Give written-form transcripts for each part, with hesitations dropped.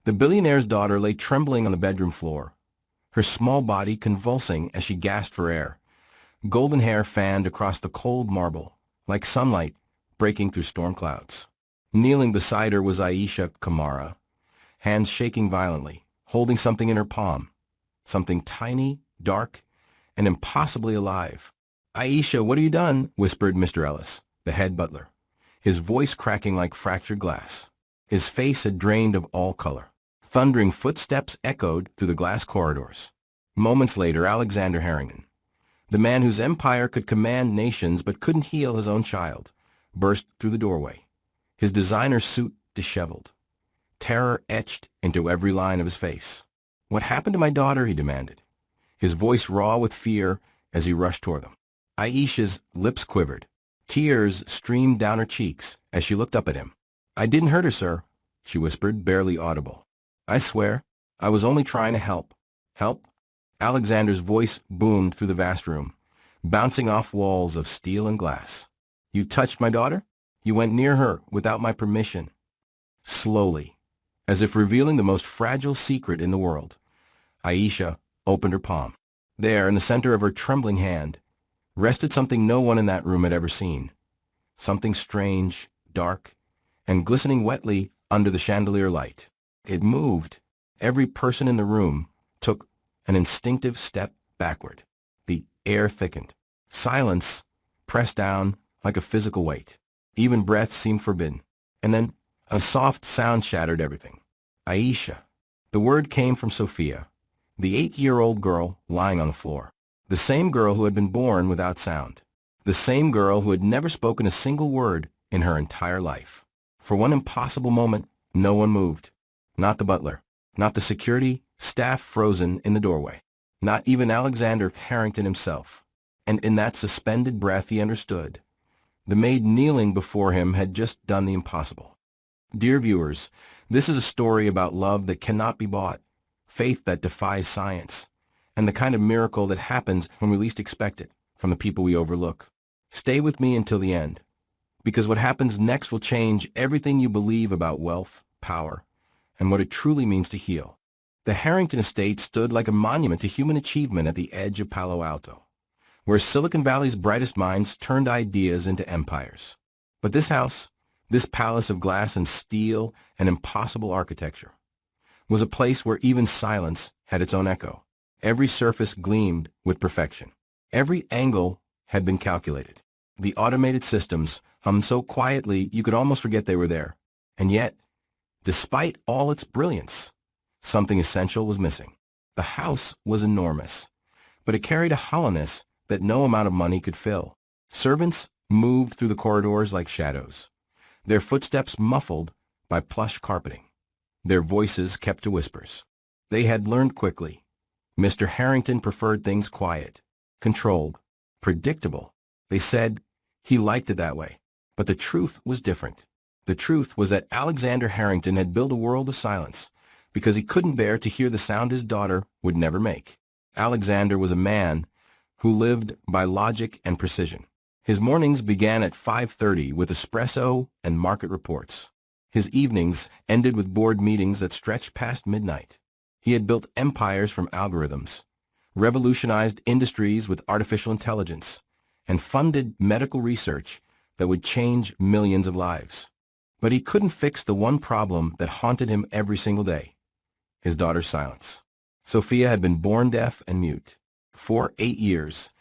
The billionaire's daughter lay trembling on the bedroom floor, her small body convulsing as she gasped for air. Golden hair fanned across the cold marble, like sunlight breaking through storm clouds. Kneeling beside her was Aisha Kamara, hands shaking violently, holding something in her palm, something tiny, dark, and impossibly alive. "Aisha, what have you done?" whispered Mr. Ellis, the head butler, his voice cracking like fractured glass. His face had drained of all color. Thundering footsteps echoed through the glass corridors. Moments later, Alexander Harrington, the man whose empire could command nations but couldn't heal his own child, burst through the doorway, his designer suit disheveled, terror etched into every line of his face. "What happened to my daughter?" he demanded, his voice raw with fear as he rushed toward them. Aisha's lips quivered. Tears streamed down her cheeks as she looked up at him. "I didn't hurt her, sir," she whispered, barely audible. "I swear, I was only trying to help." "Help?" Alexander's voice boomed through the vast room, bouncing off walls of steel and glass. "You touched my daughter? You went near her without my permission." Slowly, as if revealing the most fragile secret in the world, Aisha opened her palm. There, in the center of her trembling hand, rested something no one in that room had ever seen. Something strange, dark, and glistening wetly under the chandelier light. It moved. Every person in the room took an instinctive step backward. The air thickened. Silence pressed down like a physical weight. Even breath seemed forbidden. And then a soft sound shattered everything. "Aisha." The word came from Sophia, the 8-year-old girl lying on the floor. The same girl who had been born without sound. The same girl who had never spoken a single word in her entire life. For one impossible moment, no one moved. Not the butler, not the security staff frozen in the doorway, not even Alexander Harrington himself. And in that suspended breath he understood. The maid kneeling before him had just done the impossible. Dear viewers, this is a story about love that cannot be bought, faith that defies science, and the kind of miracle that happens when we least expect it, from the people we overlook. Stay with me until the end, because what happens next will change everything you believe about wealth, power, and what it truly means to heal. The Harrington estate stood like a monument to human achievement at the edge of Palo Alto, where Silicon Valley's brightest minds turned ideas into empires. But this house, this palace of glass and steel and impossible architecture, was a place where even silence had its own echo. Every surface gleamed with perfection. Every angle had been calculated. The automated systems hummed so quietly you could almost forget they were there. And yet, despite all its brilliance, something essential was missing. The house was enormous, but it carried a hollowness that no amount of money could fill. Servants moved through the corridors like shadows, their footsteps muffled by plush carpeting, their voices kept to whispers. They had learned quickly. Mr. Harrington preferred things quiet, controlled, predictable. They said he liked it that way, but the truth was different. The truth was that Alexander Harrington had built a world of silence because he couldn't bear to hear the sound his daughter would never make. Alexander was a man who lived by logic and precision. His mornings began at 5:30 with espresso and market reports. His evenings ended with board meetings that stretched past midnight. He had built empires from algorithms, revolutionized industries with artificial intelligence, and funded medical research that would change millions of lives. But he couldn't fix the one problem that haunted him every single day: his daughter's silence. Sophia had been born deaf and mute. For 8 years,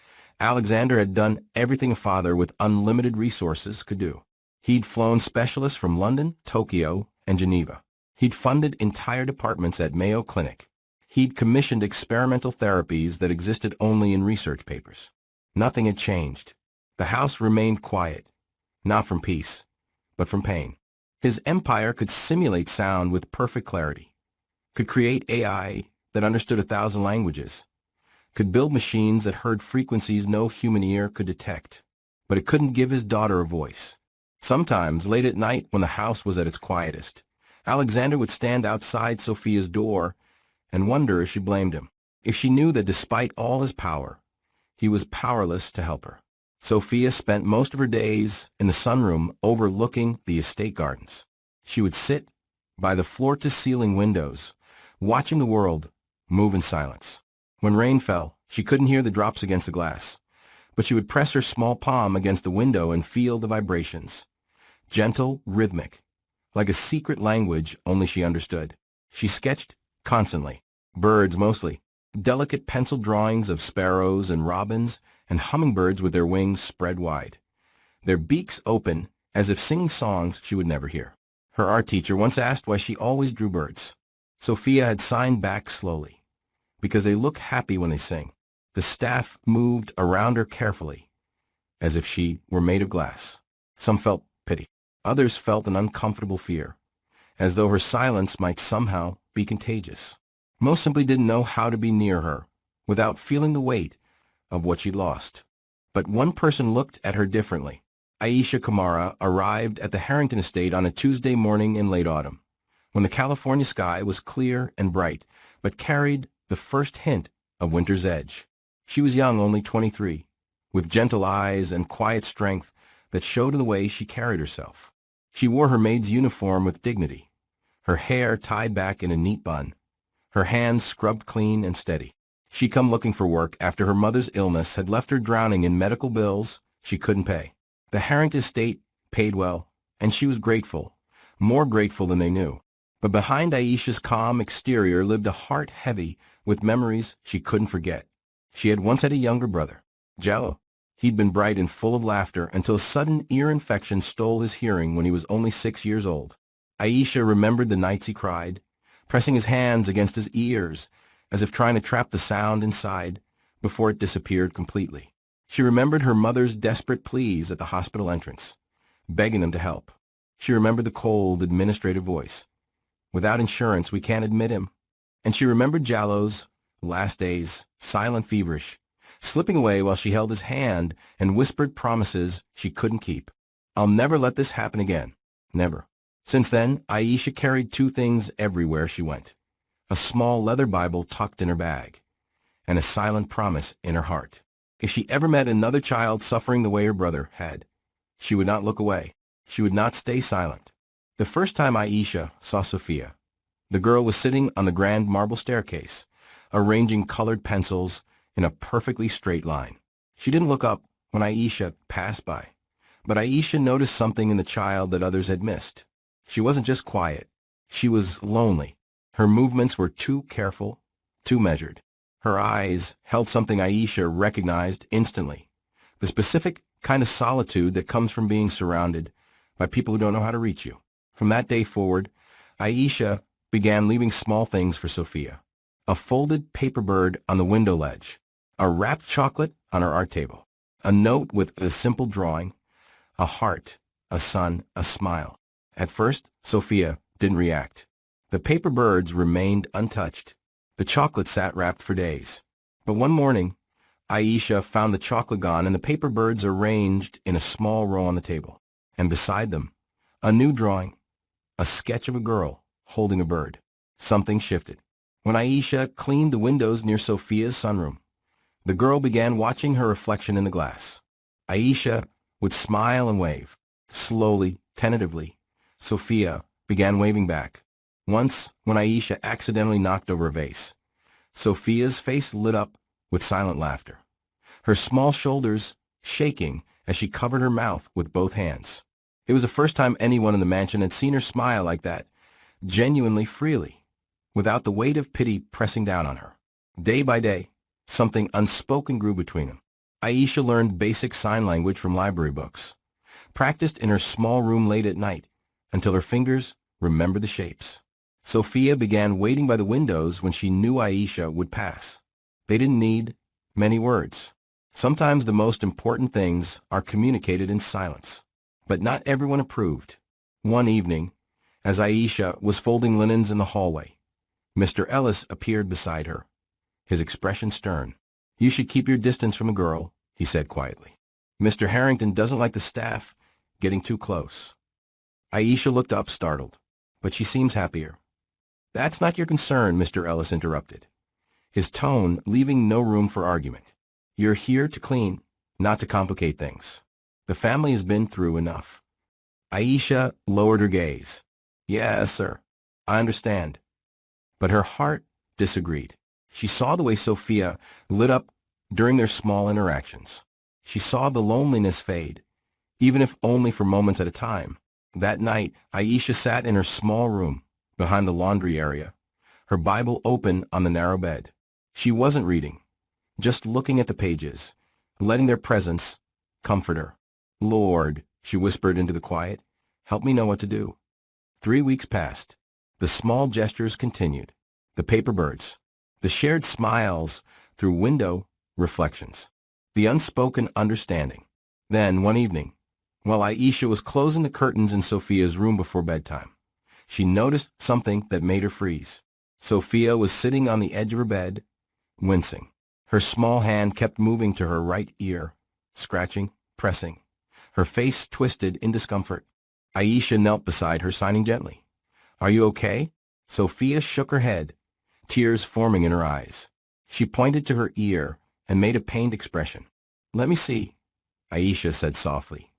Alexander had done everything a father with unlimited resources could do. He'd flown specialists from London, Tokyo, and Geneva. He'd funded entire departments at Mayo Clinic. He'd commissioned experimental therapies that existed only in research papers. Nothing had changed. The house remained quiet, not from peace, but from pain. His empire could simulate sound with perfect clarity, could create AI that understood 1,000 languages, could build machines that heard frequencies no human ear could detect, but it couldn't give his daughter a voice. Sometimes, late at night when the house was at its quietest, Alexander would stand outside Sophia's door and wonder if she blamed him, if she knew that despite all his power, he was powerless to help her. Sophia spent most of her days in the sunroom overlooking the estate gardens. She would sit, by the floor-to-ceiling windows, watching the world move in silence. When rain fell, she couldn't hear the drops against the glass, but she would press her small palm against the window and feel the vibrations. Gentle, rhythmic, like a secret language only she understood. She sketched constantly, birds mostly, delicate pencil drawings of sparrows and robins and hummingbirds with their wings spread wide, their beaks open as if singing songs she would never hear. Her art teacher once asked why she always drew birds. Sophia had signed back slowly, because they look happy when they sing. The staff moved around her carefully, as if she were made of glass. Some felt pity. Others felt an uncomfortable fear, as though her silence might somehow be contagious. Most simply didn't know how to be near her without feeling the weight of what she'd lost. But one person looked at her differently. Aisha Kamara arrived at the Harrington estate on a Tuesday morning in late autumn, when the California sky was clear and bright, but carried the first hint of winter's edge. She was young, only 23, with gentle eyes and quiet strength that showed in the way she carried herself. She wore her maid's uniform with dignity, her hair tied back in a neat bun, her hands scrubbed clean and steady. She'd come looking for work after her mother's illness had left her drowning in medical bills she couldn't pay. The Harrington estate paid well, and she was grateful, more grateful than they knew. But behind Aisha's calm exterior lived a heart heavy with memories she couldn't forget. She had once had a younger brother, Jello. He'd been bright and full of laughter until a sudden ear infection stole his hearing when he was only 6 years old. Aisha remembered the nights he cried, pressing his hands against his ears as if trying to trap the sound inside before it disappeared completely. She remembered her mother's desperate pleas at the hospital entrance, begging them to help. She remembered the cold, administrative voice. "Without insurance, we can't admit him." And she remembered Jallo's last days, silent, feverish, slipping away while she held his hand and whispered promises she couldn't keep. "I'll never let this happen again. Never." Since then, Aisha carried two things everywhere she went: a small leather Bible tucked in her bag, and a silent promise in her heart. If she ever met another child suffering the way her brother had, she would not look away. She would not stay silent. The first time Aisha saw Sophia, the girl was sitting on the grand marble staircase, arranging colored pencils in a perfectly straight line. She didn't look up when Aisha passed by, but Aisha noticed something in the child that others had missed. She wasn't just quiet. She was lonely. Her movements were too careful, too measured. Her eyes held something Aisha recognized instantly, the specific kind of solitude that comes from being surrounded by people who don't know how to reach you. From that day forward, Aisha began leaving small things for Sophia: a folded paper bird on the window ledge, a wrapped chocolate on her art table, a note with a simple drawing, a heart, a sun, a smile. At first, Sophia didn't react. The paper birds remained untouched. The chocolate sat wrapped for days. But one morning, Aisha found the chocolate gone and the paper birds arranged in a small row on the table. And beside them, a new drawing, a sketch of a girl holding a bird. Something shifted. When Aisha cleaned the windows near Sophia's sunroom, the girl began watching her reflection in the glass. Aisha would smile and wave. Slowly, tentatively, Sophia began waving back. Once, when Aisha accidentally knocked over a vase, Sophia's face lit up with silent laughter, her small shoulders shaking as she covered her mouth with both hands. It was the first time anyone in the mansion had seen her smile like that, genuinely, freely, without the weight of pity pressing down on her. Day by day, something unspoken grew between them. Aisha learned basic sign language from library books, practiced in her small room late at night until her fingers remembered the shapes. Sophia began waiting by the windows when she knew Aisha would pass. They didn't need many words. Sometimes the most important things are communicated in silence. But not everyone approved. One evening, as Aisha was folding linens in the hallway, Mr. Ellis appeared beside her, his expression stern. "You should keep your distance from a girl," he said quietly. "Mr. Harrington doesn't like the staff getting too close." Aisha looked up, startled. "But she seems happier." "That's not your concern," Mr. Ellis interrupted, his tone leaving no room for argument. "You're here to clean, not to complicate things. The family has been through enough." Aisha lowered her gaze. "Yes, sir. I understand. But her heart disagreed. She saw the way Sophia lit up during their small interactions. She saw the loneliness fade, even if only for moments at a time. That night, Aisha sat in her small room, behind the laundry area, her Bible open on the narrow bed. She wasn't reading, just looking at the pages, letting their presence comfort her. Lord, she whispered into the quiet, help me know what to do. 3 weeks passed. The small gestures continued. The paper birds, the shared smiles through window reflections, the unspoken understanding. Then, one evening, while Aisha was closing the curtains in Sophia's room before bedtime, she noticed something that made her freeze. Sophia was sitting on the edge of her bed, wincing. Her small hand kept moving to her right ear, scratching, pressing. Her face twisted in discomfort. Aisha knelt beside her, signing gently. Are you okay? Sophia shook her head, tears forming in her eyes. She pointed to her ear and made a pained expression. Let me see, Aisha said softly,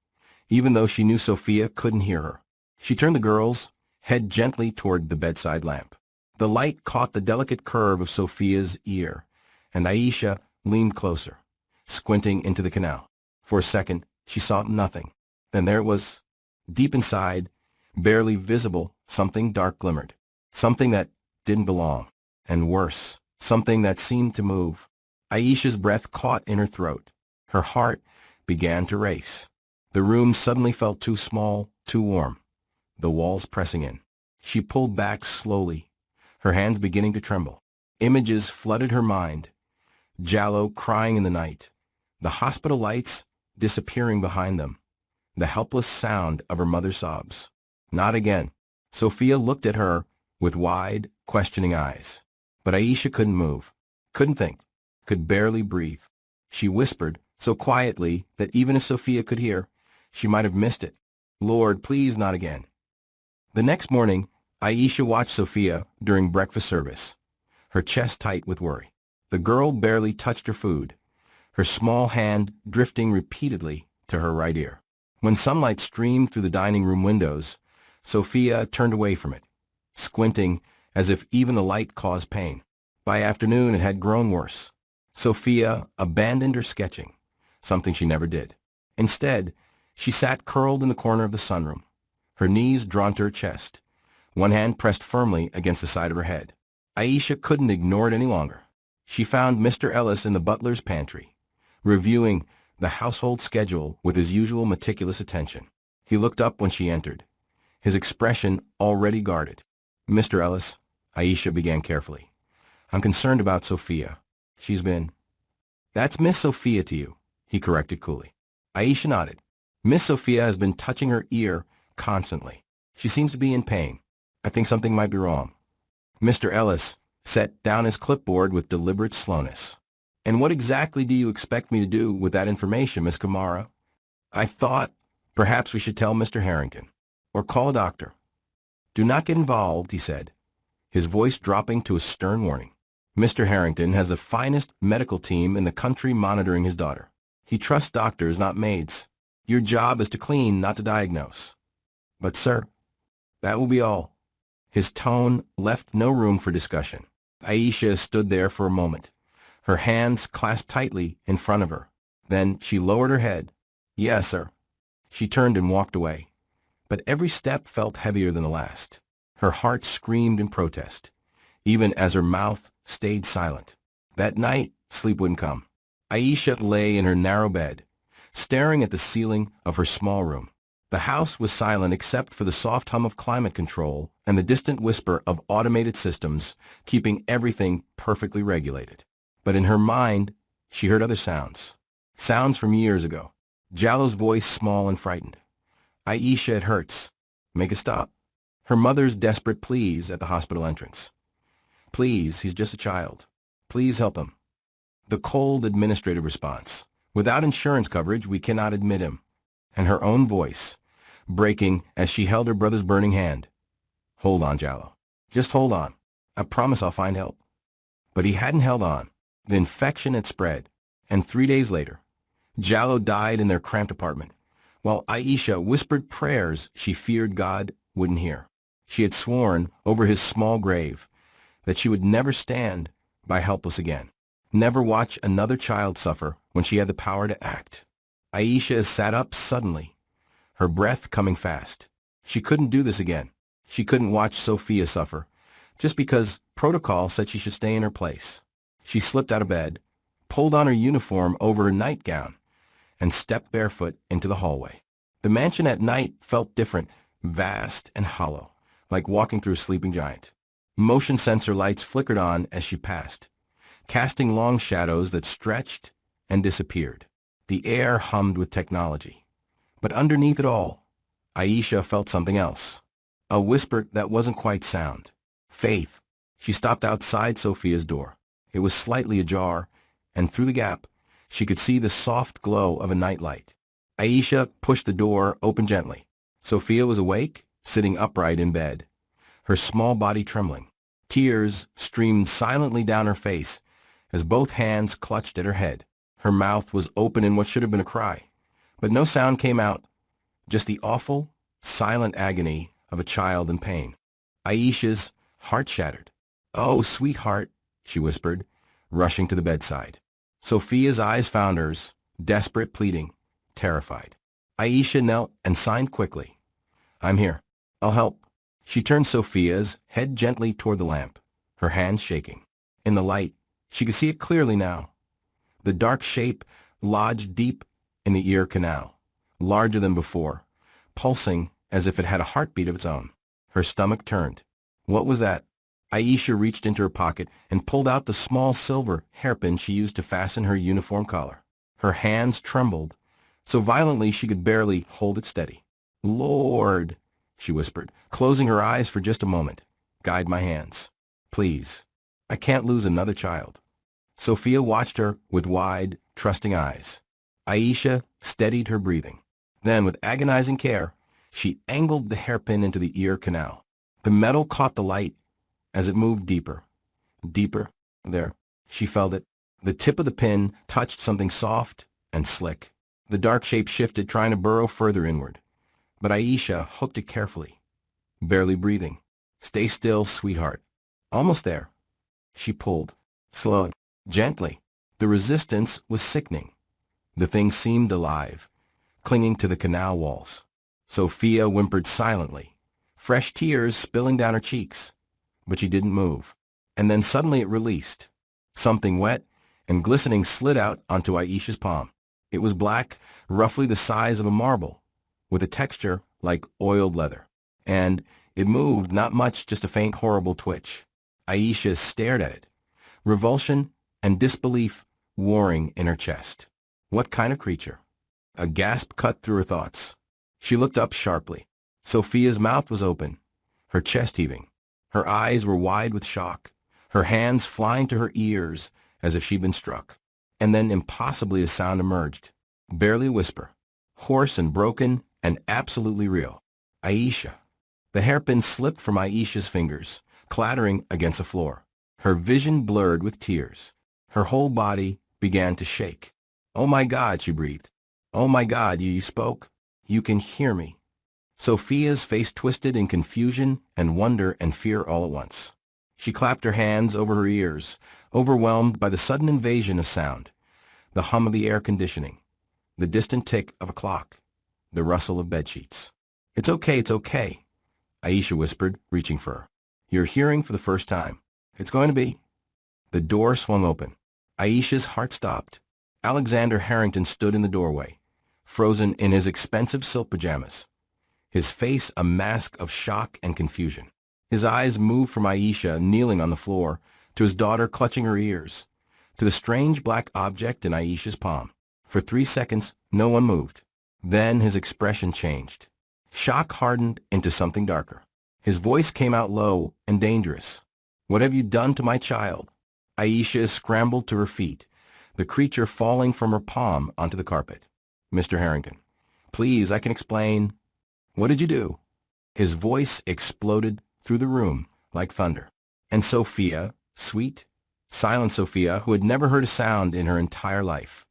even though she knew Sophia couldn't hear her. She turned the girl's head gently toward the bedside lamp. The light caught the delicate curve of Sophia's ear, and Aisha leaned closer, squinting into the canal. For a second, she saw nothing. Then there it was, deep inside, barely visible, something dark glimmered. Something that didn't belong. And worse, something that seemed to move. Aisha's breath caught in her throat. Her heart began to race. The room suddenly felt too small, too warm, the walls pressing in. She pulled back slowly, her hands beginning to tremble. Images flooded her mind. Jallo crying in the night, the hospital lights disappearing behind them, the helpless sound of her mother's sobs. Not again. Sophia looked at her with wide, questioning eyes. But Aisha couldn't move, couldn't think, could barely breathe. She whispered so quietly that even if Sophia could hear, she might have missed it. Lord, please not again. The next morning, Aisha watched Sophia during breakfast service, her chest tight with worry. The girl barely touched her food, her small hand drifting repeatedly to her right ear. When sunlight streamed through the dining room windows, Sophia turned away from it, squinting as if even the light caused pain. By afternoon, it had grown worse. Sophia abandoned her sketching, something she never did. Instead, she sat curled in the corner of the sunroom, her knees drawn to her chest, one hand pressed firmly against the side of her head. Aisha couldn't ignore it any longer. She found Mr. Ellis in the butler's pantry, reviewing the household schedule with his usual meticulous attention. He looked up when she entered, his expression already guarded. Mr. Ellis, Aisha began carefully, I'm concerned about Sophia. She's been... That's Miss Sophia to you, he corrected coolly. Aisha nodded. Miss Sophia has been touching her ear constantly. She seems to be in pain. I think something might be wrong. Mr. Ellis set down his clipboard with deliberate slowness. And what exactly do you expect me to do with that information, Miss Kamara? I thought perhaps we should tell Mr. Harrington, or call a doctor. Do not get involved, he said, his voice dropping to a stern warning. Mr. Harrington has the finest medical team in the country monitoring his daughter. He trusts doctors, not maids. Your job is to clean, not to diagnose. But, sir, that will be all. His tone left no room for discussion. Aisha stood there for a moment, her hands clasped tightly in front of her. Then she lowered her head. Yes, sir. She turned and walked away. But every step felt heavier than the last. Her heart screamed in protest, even as her mouth stayed silent. That night, sleep wouldn't come. Aisha lay in her narrow bed, staring at the ceiling of her small room. The house was silent except for the soft hum of climate control and the distant whisper of automated systems keeping everything perfectly regulated. But in her mind, she heard other sounds. Sounds from years ago. Jallo's voice small and frightened. Aisha, it hurts. Make a stop. Her mother's desperate pleas at the hospital entrance. Please, he's just a child. Please help him. The cold administrative response. Without insurance coverage, we cannot admit him. And her own voice, breaking as she held her brother's burning hand. Hold on, Jallo. Just hold on. I promise I'll find help. But he hadn't held on. The infection had spread. And 3 days later, Jallo died in their cramped apartment, while Aisha whispered prayers she feared God wouldn't hear. She had sworn over his small grave that she would never stand by helpless again, never watch another child suffer when she had the power to act. Aisha sat up suddenly, her breath coming fast. She couldn't do this again. She couldn't watch Sophia suffer, just because protocol said she should stay in her place. She slipped out of bed, pulled on her uniform over her nightgown, and stepped barefoot into the hallway. The mansion at night felt different, vast and hollow, like walking through a sleeping giant. Motion sensor lights flickered on as she passed, casting long shadows that stretched and disappeared. The air hummed with technology. But underneath it all, Aisha felt something else. A whisper that wasn't quite sound. Faith. She stopped outside Sophia's door. It was slightly ajar, and through the gap, she could see the soft glow of a nightlight. Aisha pushed the door open gently. Sophia was awake, sitting upright in bed, her small body trembling. Tears streamed silently down her face as both hands clutched at her head. Her mouth was open in what should have been a cry, but no sound came out, just the awful, silent agony of a child in pain. Aisha's heart shattered. "Oh, sweetheart," she whispered, rushing to the bedside. Sophia's eyes found hers, desperate, pleading, terrified. Aisha knelt and signed quickly. "I'm here. I'll help." She turned Sophia's head gently toward the lamp, her hands shaking. In the light, she could see it clearly now. The dark shape lodged deep in the ear canal, larger than before, pulsing as if it had a heartbeat of its own. Her stomach turned. What was that? Aisha reached into her pocket and pulled out the small silver hairpin she used to fasten her uniform collar. Her hands trembled so violently she could barely hold it steady. "Lord," she whispered, closing her eyes for just a moment. "Guide my hands. Please. I can't lose another child." Sophia watched her with wide, trusting eyes. Aisha steadied her breathing. Then, with agonizing care, she angled the hairpin into the ear canal. The metal caught the light as it moved deeper. Deeper. There. She felt it. The tip of the pin touched something soft and slick. The dark shape shifted, trying to burrow further inward. But Aisha hooked it carefully, barely breathing. "Stay still, sweetheart." "Almost there." She pulled. Slowly. Gently. The resistance was sickening. The thing seemed alive, clinging to the canal walls. Sophia whimpered silently, fresh tears spilling down her cheeks. But she didn't move. And then suddenly it released. Something wet and glistening slid out onto Aisha's palm. It was black, roughly the size of a marble, with a texture like oiled leather. And it moved not much, just a faint, horrible twitch. Aisha stared at it, revulsion and disbelief warring in her chest. What kind of creature? A gasp cut through her thoughts. She looked up sharply. Sophia's mouth was open, her chest heaving. Her eyes were wide with shock, her hands flying to her ears as if she'd been struck. And then impossibly a sound emerged, barely a whisper, hoarse and broken and absolutely real. "Aisha." The hairpin slipped from Aisha's fingers, clattering against the floor. Her vision blurred with tears. Her whole body began to shake. "Oh my God," she breathed. "Oh my God, you spoke? You can hear me." Sophia's face twisted in confusion and wonder and fear all at once. She clapped her hands over her ears, overwhelmed by the sudden invasion of sound. The hum of the air conditioning, the distant tick of a clock, the rustle of bedsheets. It's okay," Aisha whispered, reaching for her. "You're hearing for the first time. It's going to be." The door swung open. Aisha's heart stopped. Alexander Harrington stood in the doorway, frozen in his expensive silk pajamas, his face a mask of shock and confusion. His eyes moved from Aisha kneeling on the floor to his daughter clutching her ears, to the strange black object in Aisha's palm. For 3 seconds, no one moved. Then his expression changed. Shock hardened into something darker. His voice came out low and dangerous. "What have you done to my child?" Aisha scrambled to her feet, the creature falling from her palm onto the carpet. "Mr. Harrington, please, I can explain." "What did you do?" His voice exploded through the room like thunder. And Sophia, sweet, silent Sophia, who had never heard a sound in her entire life,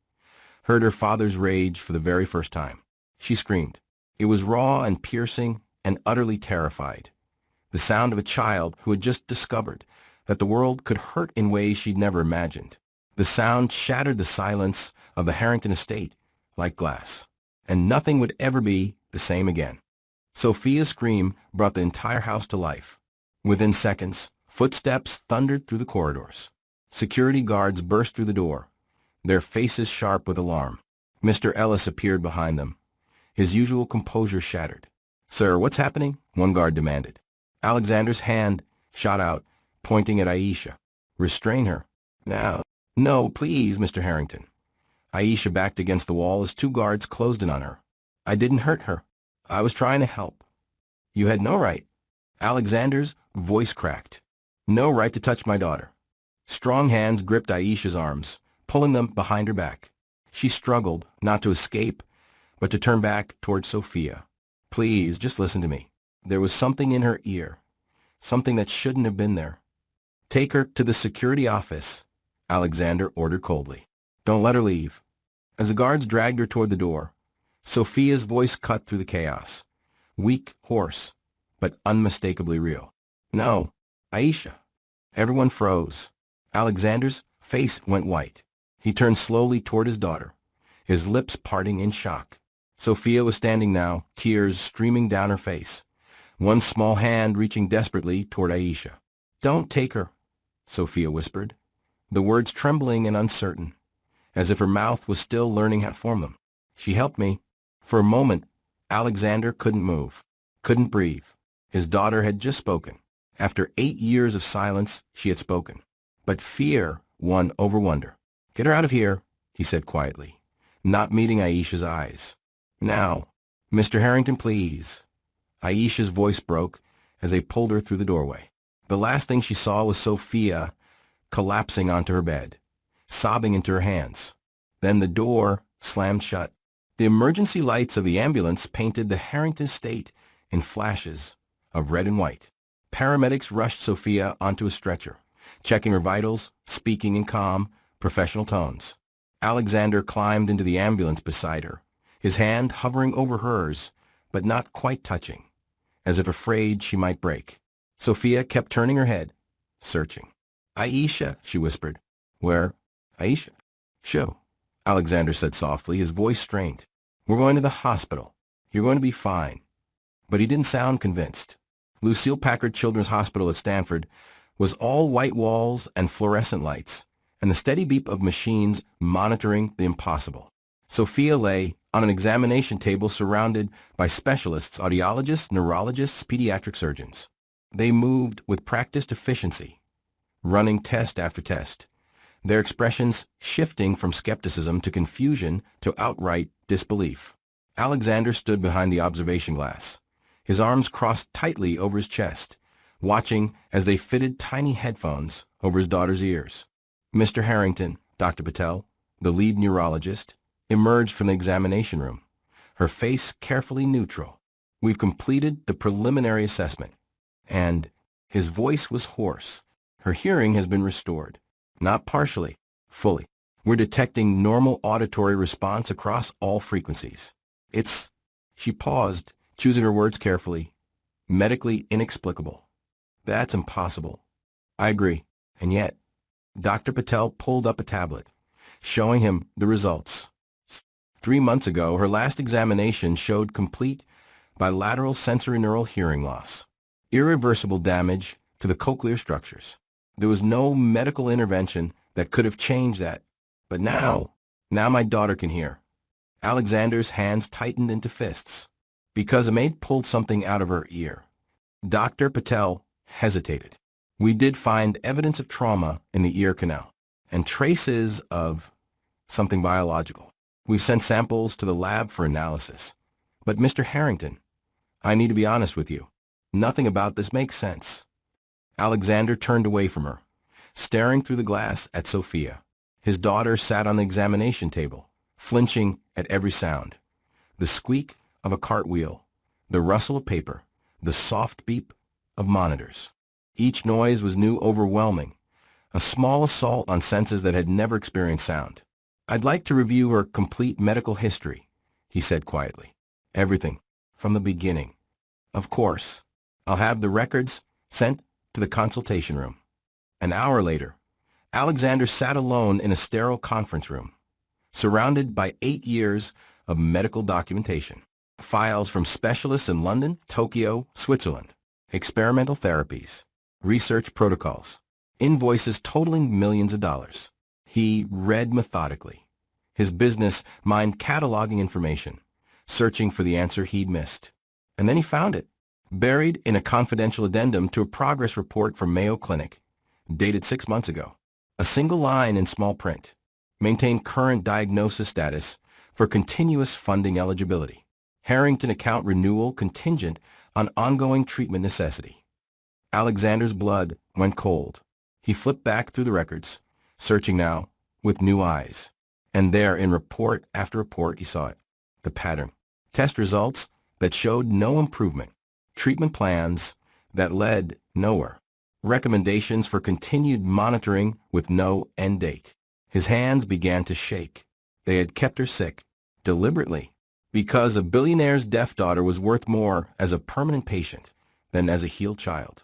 heard her father's rage for the very first time. She screamed. It was raw and piercing and utterly terrified. the sound of a child who had just discovered that the world could hurt in ways she'd never imagined. The sound shattered the silence of the Harrington estate like glass, and nothing would ever be the same again. Sophia's scream brought the entire house to life. Within seconds, footsteps thundered through the corridors. Security guards burst through the door, their faces sharp with alarm. Mr. Ellis appeared behind them, his usual composure shattered. "Sir, what's happening?" one guard demanded. Alexander's hand shot out, pointing at Aisha. "Restrain her." "Now." "No, please, Mr. Harrington." Aisha backed against the wall as two guards closed in on her. "I didn't hurt her. I was trying to help." "You had no right." Alexander's voice cracked. "No right to touch my daughter." Strong hands gripped Aisha's arms, pulling them behind her back. She struggled, not to escape, but to turn back toward Sophia. "Please, just listen to me." There was something in her ear, something that shouldn't have been there. "Take her to the security office," Alexander ordered coldly. "Don't let her leave." As the guards dragged her toward the door, Sophia's voice cut through the chaos. Weak, hoarse, but unmistakably real. "No, Aisha." Everyone froze. Alexander's face went white. He turned slowly toward his daughter, his lips parting in shock. Sophia was standing now, tears streaming down her face, one small hand reaching desperately toward Aisha. "Don't take her," Sophia whispered, the words trembling and uncertain, as if her mouth was still learning how to form them. "She helped me." For a moment, Alexander couldn't move, couldn't breathe. His daughter had just spoken. After 8 years of silence, she had spoken. But fear won over wonder. "Get her out of here," he said quietly, not meeting Aisha's eyes. "Now, Mr. Harrington, please." Aisha's voice broke as they pulled her through the doorway. The last thing she saw was Sophia collapsing onto her bed, sobbing into her hands. Then the door slammed shut. The emergency lights of the ambulance painted the Harrington estate in flashes of red and white. Paramedics rushed Sophia onto a stretcher, checking her vitals, speaking in calm, professional tones. Alexander climbed into the ambulance beside her, his hand hovering over hers, but not quite touching, as if afraid she might break. Sophia kept turning her head, searching. "Aisha," she whispered. "Where?" "Aisha." "Shoo," Alexander said softly, his voice strained. "We're going to the hospital. You're going to be fine." But he didn't sound convinced. Lucille Packard Children's Hospital at Stanford was all white walls and fluorescent lights, and the steady beep of machines monitoring the impossible. Sophia lay on an examination table surrounded by specialists, audiologists, neurologists, pediatric surgeons. They moved with practiced efficiency, running test after test, their expressions shifting from skepticism to confusion to outright disbelief. Alexander stood behind the observation glass, his arms crossed tightly over his chest, watching as they fitted tiny headphones over his daughter's ears. Mr. Harrington, Dr. Patel, the lead neurologist, emerged from the examination room, her face carefully neutral. "We've completed the preliminary assessment." And his voice was hoarse. "Her hearing has been restored. Not partially, fully. We're detecting normal auditory response across all frequencies. It's," she paused, choosing her words carefully, "medically inexplicable." "That's impossible." "I agree. And yet," Dr. Patel pulled up a tablet, showing him the results. 3 months ago, her last examination showed complete bilateral sensorineural hearing loss, irreversible damage to the cochlear structures. There was no medical intervention that could have changed that. But now my daughter can hear. Alexander's hands tightened into fists, because a maid pulled something out of her ear. Dr. Patel hesitated. "We did find evidence of trauma in the ear canal, and traces of something biological. We've sent samples to the lab for analysis. But Mr. Harrington, I need to be honest with you. Nothing about this makes sense." Alexander turned away from her, staring through the glass at Sophia. His daughter sat on the examination table, flinching at every sound. The squeak of a cartwheel, the rustle of paper, the soft beep of monitors. Each noise was new, overwhelming, a small assault on senses that had never experienced sound. "I'd like to review her complete medical history," he said quietly. "Everything, from the beginning." "Of course." I'll have the records sent to the consultation room. An hour later, Alexander sat alone in a sterile conference room, surrounded by 8 years of medical documentation, files from specialists in London, Tokyo, Switzerland, experimental therapies, research protocols, invoices totaling millions of dollars. He read methodically, his business mind cataloging information, searching for the answer he'd missed. And then he found it, buried in a confidential addendum to a progress report from Mayo Clinic, dated 6 months ago. A single line in small print. Maintain current diagnosis status for continuous funding eligibility. Harrington account renewal contingent on ongoing treatment necessity. Alexander's blood went cold. He flipped back through the records, searching now with new eyes. And there, in report after report, he saw it. The pattern. Test results that showed no improvement. Treatment plans that led nowhere. Recommendations for continued monitoring with no end date. His hands began to shake. They had kept her sick, deliberately, because a billionaire's deaf daughter was worth more as a permanent patient than as a healed child.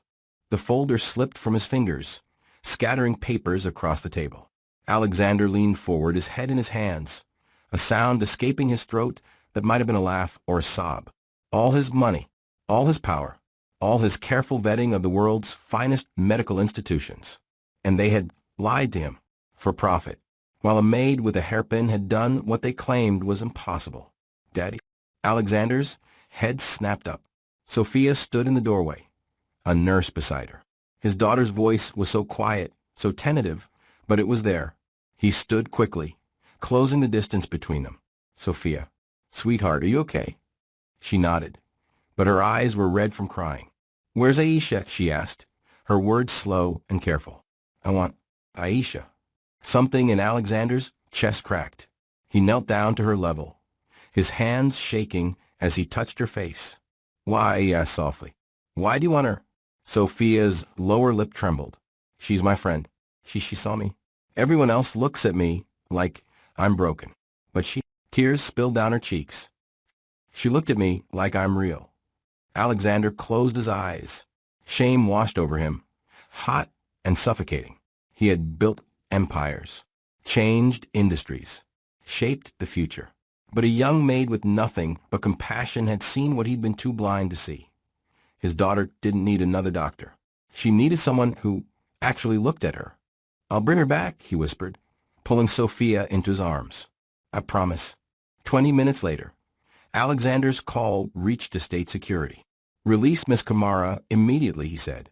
The folder slipped from his fingers, scattering papers across the table. Alexander leaned forward, his head in his hands, a sound escaping his throat that might have been a laugh or a sob. All his money, all his power, all his careful vetting of the world's finest medical institutions. And they had lied to him for profit, while a maid with a hairpin had done what they claimed was impossible. Daddy? Alexander's head snapped up. Sophia stood in the doorway, a nurse beside her. His daughter's voice was so quiet, so tentative, but it was there. He stood quickly, closing the distance between them. Sophia, sweetheart, are you okay? She nodded, but her eyes were red from crying. Where's Aisha? She asked, her words slow and careful. I want Aisha. Something in Alexander's chest cracked. He knelt down to her level, his hands shaking as he touched her face. Why? He asked softly. Why do you want her? Sophia's lower lip trembled. She's my friend. She saw me. Everyone else looks at me like I'm broken. But tears spilled down her cheeks. She looked at me like I'm real. Alexander closed his eyes. Shame washed over him, hot and suffocating. He had built empires, changed industries, shaped the future. But a young maid with nothing but compassion had seen what he'd been too blind to see. His daughter didn't need another doctor. She needed someone who actually looked at her. I'll bring her back, he whispered, pulling Sophia into his arms. I promise. 20 minutes later, Alexander's call reached to state security. Release Miss Kamara immediately, he said,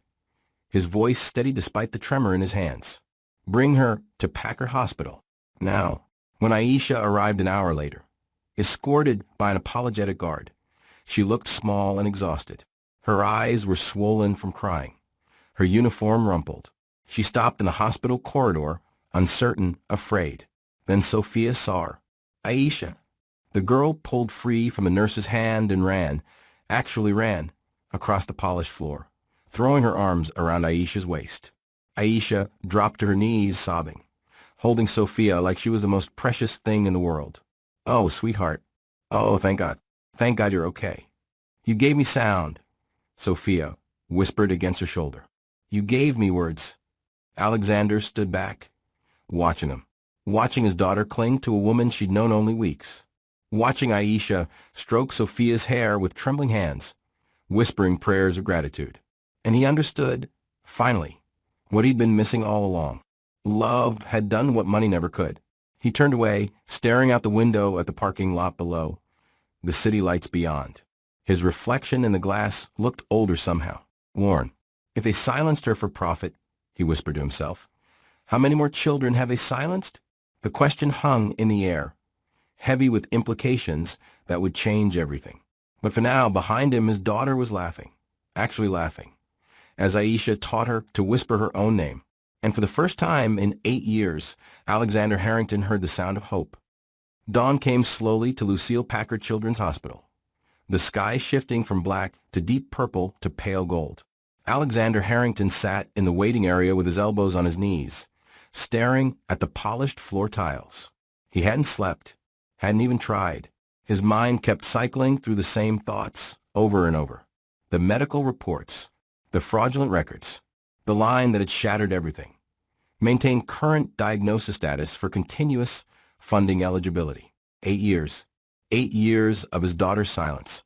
his voice steady despite the tremor in his hands. Bring her to Packer Hospital. Now, when Aisha arrived an hour later, escorted by an apologetic guard, she looked small and exhausted. Her eyes were swollen from crying, her uniform rumpled. She stopped in the hospital corridor, uncertain, afraid. Then Sophia saw her. Aisha. The girl pulled free from the nurse's hand and ran, actually ran, across the polished floor, throwing her arms around Aisha's waist. Aisha dropped to her knees, sobbing, holding Sophia like she was the most precious thing in the world. Oh, sweetheart. Oh, thank God. Thank God you're okay. You gave me sound, Sophia whispered against her shoulder. You gave me words. Alexander stood back, watching him, watching his daughter cling to a woman she'd known only weeks, watching Aisha stroke Sophia's hair with trembling hands, whispering prayers of gratitude. And he understood, finally, what he'd been missing all along. Love had done what money never could. He turned away, staring out the window at the parking lot below, the city lights beyond. His reflection in the glass looked older somehow, worn. If they silenced her for profit, he whispered to himself, how many more children have they silenced? The question hung in the air, heavy with implications that would change everything. But for now, behind him, his daughter was laughing, actually laughing, as Aisha taught her to whisper her own name. And for the first time in 8 years, Alexander Harrington heard the sound of hope. Dawn came slowly to Lucille Packard Children's Hospital, the sky shifting from black to deep purple to pale gold. Alexander Harrington sat in the waiting area with his elbows on his knees, staring at the polished floor tiles. He hadn't slept, hadn't even tried. His mind kept cycling through the same thoughts over and over. The medical reports, the fraudulent records, the line that had shattered everything. Maintain current diagnosis status for continuous funding eligibility. 8 years. 8 years of his daughter's silence.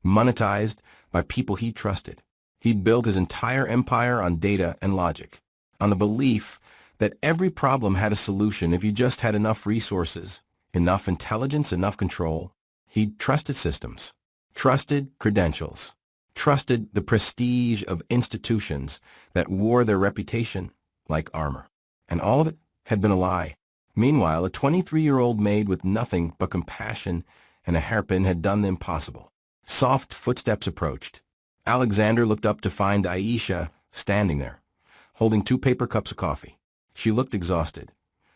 Monetized by people he trusted. He'd built his entire empire on data and logic, on the belief that every problem had a solution if you just had enough resources, enough intelligence, enough control. He trusted systems, trusted credentials, trusted the prestige of institutions that wore their reputation like armor. And all of it had been a lie. Meanwhile, a 23-year-old maid with nothing but compassion and a hairpin had done the impossible. Soft footsteps approached. Alexander looked up to find Aisha standing there, holding 2 paper cups of coffee. She looked exhausted,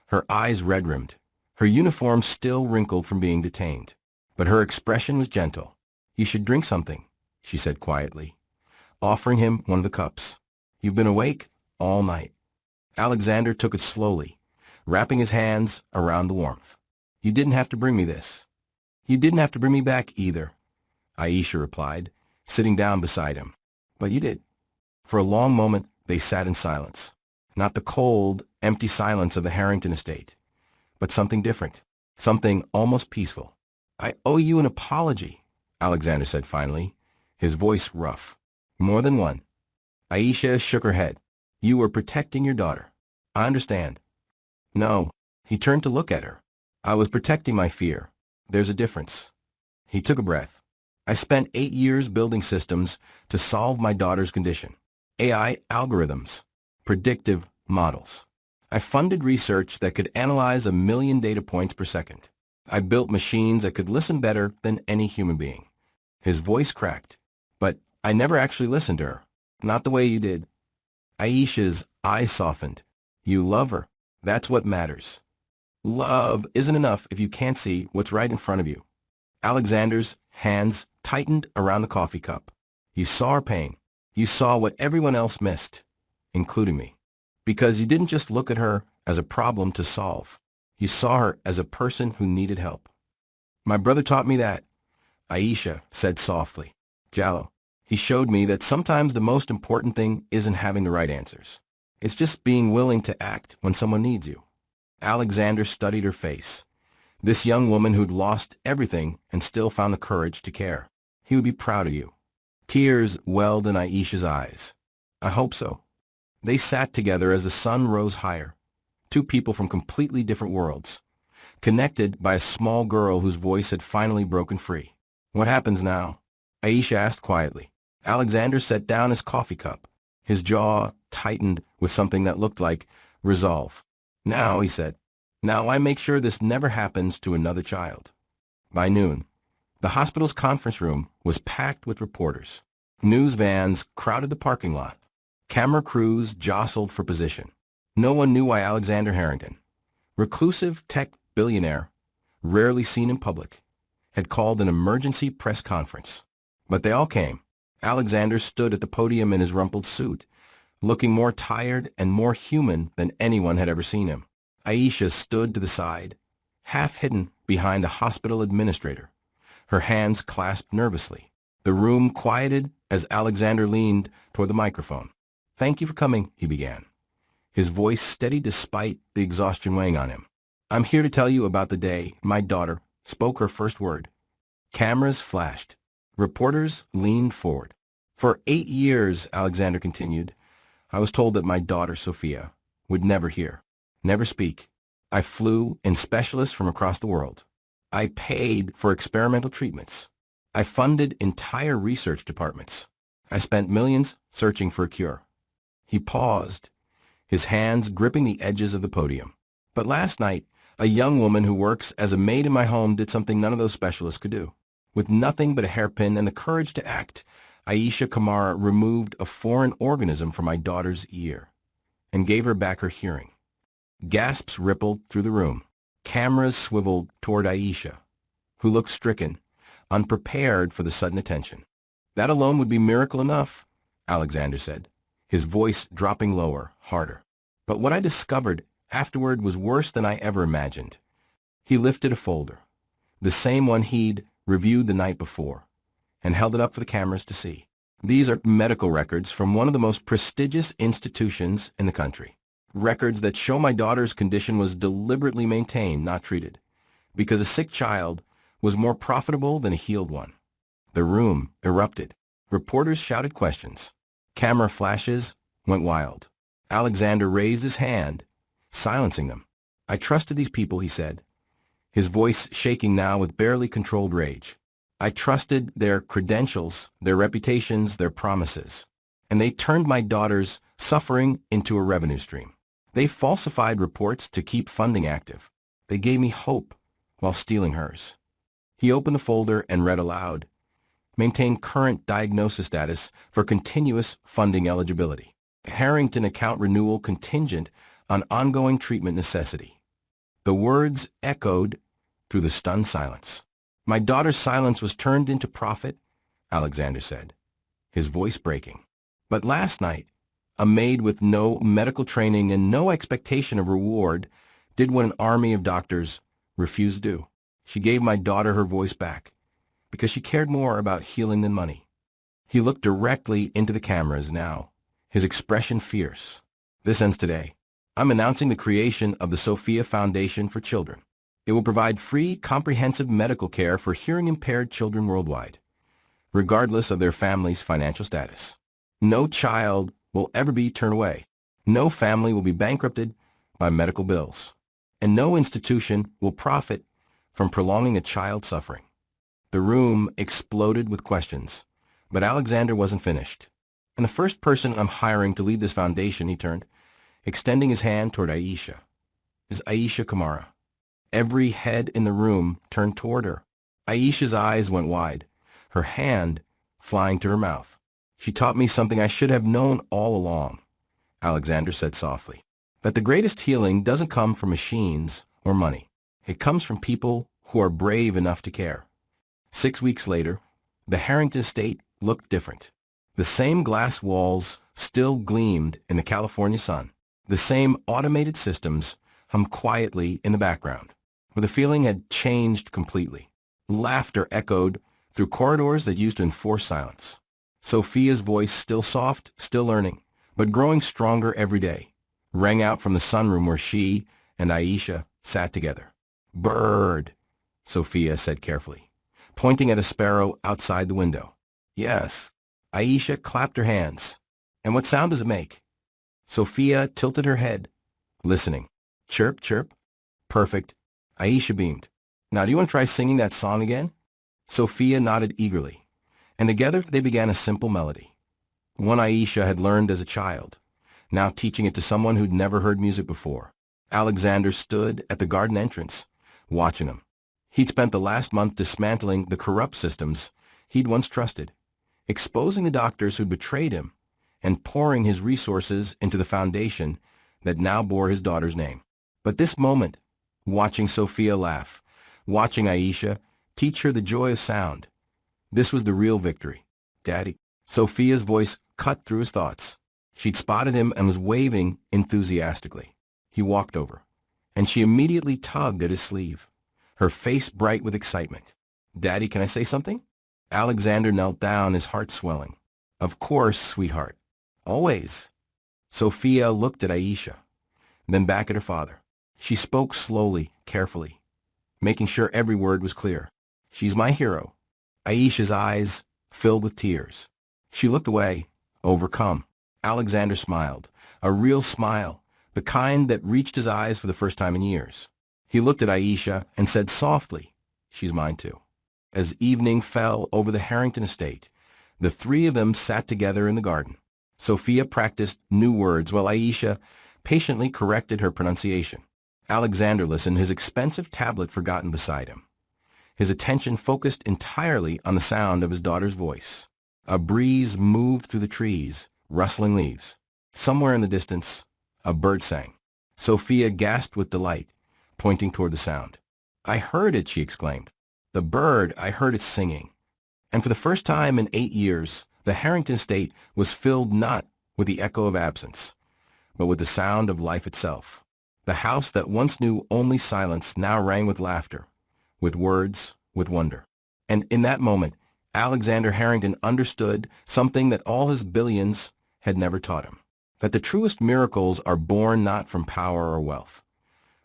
her eyes red-rimmed, her uniform still wrinkled from being detained. But her expression was gentle. "You should drink something," she said quietly, offering him one of the cups. "You've been awake all night." Alexander took it slowly, wrapping his hands around the warmth. "You didn't have to bring me this. You didn't have to bring me back either," Aisha replied, sitting down beside him. "But you did." For a long moment, they sat in silence. Not the cold, empty silence of the Harrington estate, but something different, something almost peaceful. "I owe you an apology," Alexander said finally, his voice rough. "More than one." Aisha shook her head. "You were protecting your daughter. I understand." "No." He turned to look at her. "I was protecting my fear. There's a difference." He took a breath. "I spent 8 years building systems to solve my daughter's condition. AI algorithms, predictive models. I funded research that could analyze 1,000,000 data points per second. I built machines that could listen better than any human being." His voice cracked. "But I never actually listened to her. Not the way you did." Aisha's eyes softened. "You love her. That's what matters. Love isn't enough if you can't see what's right in front of you." Alexander's hands tightened around the coffee cup. "You saw her pain. You saw what everyone else missed, including me. Because you didn't just look at her as a problem to solve. You saw her as a person who needed help." "My brother taught me that," Aisha said softly. "Jallo. He showed me that sometimes the most important thing isn't having the right answers. It's just being willing to act when someone needs you." Alexander studied her face. This young woman who'd lost everything and still found the courage to care. He would be proud of you. Tears welled in Aisha's eyes. "I hope so." They sat together as the sun rose higher. 2 people from completely different worlds, connected by a small girl whose voice had finally broken free. "What happens now?" Aisha asked quietly. Alexander set down his coffee cup. His jaw tightened with something that looked like resolve. "Now," he said, "now I make sure this never happens to another child." By noon, the hospital's conference room was packed with reporters. News vans crowded the parking lot. Camera crews jostled for position. No one knew why Alexander Harrington, reclusive tech billionaire, rarely seen in public, had called an emergency press conference. But they all came. Alexander stood at the podium in his rumpled suit, looking more tired and more human than anyone had ever seen him. Aisha stood to the side, half hidden behind a hospital administrator, her hands clasped nervously. The room quieted as Alexander leaned toward the microphone. "Thank you for coming," he began, his voice steady despite the exhaustion weighing on him. "I'm here to tell you about the day my daughter spoke her first word." Cameras flashed. Reporters leaned forward. "For 8 years," Alexander continued, "I was told that my daughter, Sophia, would never hear, never speak. I flew in specialists from across the world. I paid for experimental treatments. I funded entire research departments. I spent millions searching for a cure." He paused, his hands gripping the edges of the podium. "But last night, a young woman who works as a maid in my home did something none of those specialists could do. With nothing but a hairpin and the courage to act, Aisha Kamara removed a foreign organism from my daughter's ear and gave her back her hearing." Gasps rippled through the room. Cameras swiveled toward Aisha, who looked stricken, unprepared for the sudden attention. "That alone would be miracle enough," Alexander said, his voice dropping lower, harder. "But what I discovered afterward was worse than I ever imagined." He lifted a folder, the same one he'd reviewed the night before, and held it up for the cameras to see. These are medical records from one of the most prestigious institutions in the country. Records that show my daughter's condition was deliberately maintained, not treated, because a sick child was more profitable than a healed one. The room erupted. Reporters shouted questions. Camera flashes went wild. Alexander raised his hand, silencing them. I trusted these people, he said, his voice shaking now with barely controlled rage. I trusted their credentials, their reputations, their promises. And they turned my daughter's suffering into a revenue stream. They falsified reports to keep funding active. They gave me hope while stealing hers. He opened the folder and read aloud. Maintain current diagnosis status for continuous funding eligibility. Harrington account renewal contingent on ongoing treatment necessity. The words echoed through the stunned silence. My daughter's silence was turned into profit, Alexander said, his voice breaking. But last night, a maid with no medical training and no expectation of reward did what an army of doctors refused to do. She gave my daughter her voice back, because she cared more about healing than money. He looked directly into the cameras now, his expression fierce. This ends today. I'm announcing the creation of the Sophia Foundation for Children. It will provide free, comprehensive medical care for hearing-impaired children worldwide, regardless of their family's financial status. No child will ever be turned away. No family will be bankrupted by medical bills. And no institution will profit from prolonging a child's suffering. The room exploded with questions, but Alexander wasn't finished. And the first person I'm hiring to lead this foundation, he turned, extending his hand toward Aisha, is Aisha Kamara. Every head in the room turned toward her. Aisha's eyes went wide, her hand flying to her mouth. She taught me something I should have known all along, Alexander said softly, that the greatest healing doesn't come from machines or money. It comes from people who are brave enough to care. 6 weeks later, the Harrington estate looked different. The same glass walls still gleamed in the California sun. The same automated systems hummed quietly in the background, but the feeling had changed completely. Laughter echoed through corridors that used to enforce silence. Sophia's voice, still soft, still learning, but growing stronger every day, rang out from the sunroom where she and Aisha sat together. "Bird," Sophia said carefully, pointing at a sparrow outside the window. "Yes." Aisha clapped her hands. "And what sound does it make?" Sophia tilted her head, listening. "Chirp, chirp." "Perfect." Aisha beamed. "Now do you want to try singing that song again?" Sophia nodded eagerly, and together they began a simple melody. One Aisha had learned as a child, now teaching it to someone who'd never heard music before. Alexander stood at the garden entrance, watching them. He'd spent the last month dismantling the corrupt systems he'd once trusted, exposing the doctors who'd betrayed him, and pouring his resources into the foundation that now bore his daughter's name. But this moment, watching Sophia laugh, watching Aisha teach her the joy of sound, this was the real victory. "Daddy." Sophia's voice cut through his thoughts. She'd spotted him and was waving enthusiastically. He walked over, and she immediately tugged at his sleeve, her face bright with excitement. "Daddy, can I say something?" Alexander knelt down, his heart swelling. "Of course, sweetheart. Always." Sophia looked at Aisha, then back at her father. She spoke slowly, carefully, making sure every word was clear. "She's my hero." Aisha's eyes filled with tears. She looked away, overcome. Alexander smiled, a real smile, the kind that reached his eyes for the first time in years. He looked at Aisha and said softly, "She's mine too." As evening fell over the Harrington estate, the three of them sat together in the garden. Sophia practiced new words while Aisha patiently corrected her pronunciation. Alexander listened, his expensive tablet forgotten beside him, his attention focused entirely on the sound of his daughter's voice. A breeze moved through the trees, rustling leaves. Somewhere in the distance, a bird sang. Sophia gasped with delight, pointing toward the sound. "I heard it," she exclaimed. "The bird, I heard it singing." And for the first time in 8 years, the Harrington estate was filled not with the echo of absence, but with the sound of life itself. The house that once knew only silence now rang with laughter, with words, with wonder. And in that moment, Alexander Harrington understood something that all his billions had never taught him, that the truest miracles are born not from power or wealth,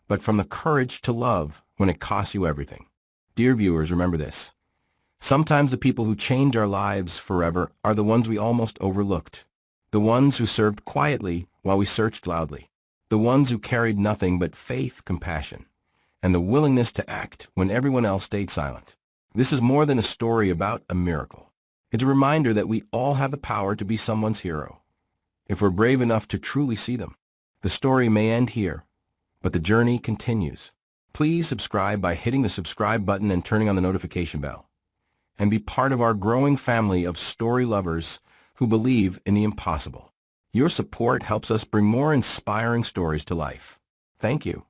but from the courage to love when it costs you everything. Dear viewers, remember this. Sometimes the people who change our lives forever are the ones we almost overlooked, the ones who served quietly while we searched loudly, the ones who carried nothing but faith, compassion, and the willingness to act when everyone else stayed silent. This is more than a story about a miracle. It's a reminder that we all have the power to be someone's hero, if we're brave enough to truly see them. The story may end here, but the journey continues. Please subscribe by hitting the subscribe button and turning on the notification bell, and be part of our growing family of story lovers who believe in the impossible. Your support helps us bring more inspiring stories to life. Thank you.